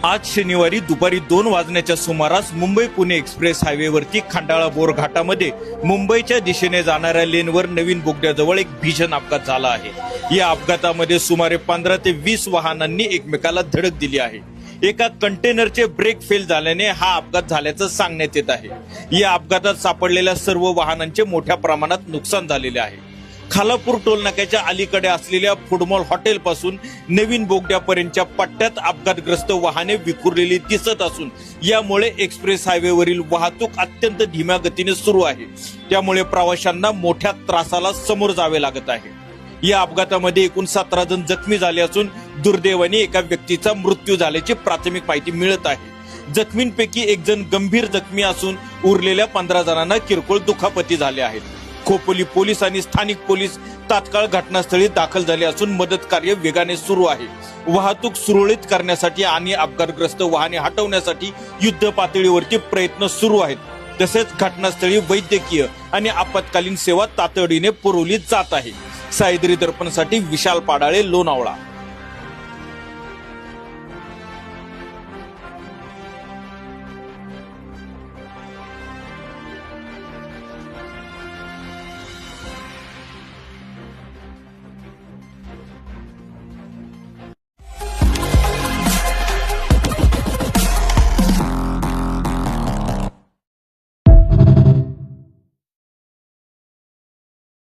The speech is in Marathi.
आज शनिवारी दुपारी 2 वाजण्याच्या सुमारास मुंबई पुणे एक्सप्रेस हायवेवरती खंडाळा बोर घाटामध्ये मुंबईच्या दिशेने जाणाऱ्या लेनवर नवीन बोगद्याजवळ एक भीषण अपघात झाला आहे। या अपघातामध्ये सुमारे 15 ते 20 वाहनांनी एकमेकाला धडक दिली आहे। एका कंटेनरचे ब्रेक फेल झाल्याने हा अपघात झाल्याचं सांगण्यात येत आहे। या अपघातात सापडलेल्या सर्व वाहनांचे मोठ्या प्रमाणात नुकसान झालेले आहे। खालापूर टोल नाक्याच्या अलीकडे असलेल्या फूडमॉल हॉटेल पासून नवीन बोगद्यापर्यंतच्या पट्ट्यात अपघातग्रस्त वाहने विखुरलेली दिसत असून यामुळे एक्सप्रेस हायवेवरील वाहतूक अत्यंत धीम्या गतीने सुरू आहे। त्यामुळे प्रवाशांना मोठ्या त्रासाला समोर जावे लागत आहे। या अपघातामध्ये एकूण 17 जण जखमी झाले असून दुर्दैवाने एका व्यक्तीचा मृत्यू झाल्याची प्राथमिक माहिती मिळत आहे। जखमींपैकी एक जण गंभीर जखमी असून उरलेल्या 15 जणांना किरकोळ दुखापती झाल्या आहेत। खोपोली पोलीस आणि स्थानिक पोलीस तात्काळ घटनास्थळी दाखल झाले असून मदत कार्य वेगाने सुरू आहे। वाहतूक सुरळीत करण्यासाठी आणि अपघातग्रस्त वाहने हटवण्यासाठी युद्ध पातळीवरती प्रयत्न सुरू आहेत। तसेच घटनास्थळी वैद्यकीय आणि आपत्कालीन सेवा तातडीने पुरवली जात आहे। सायद्री दर्पणसाठी विशाल पाडाळे, लोणावळा।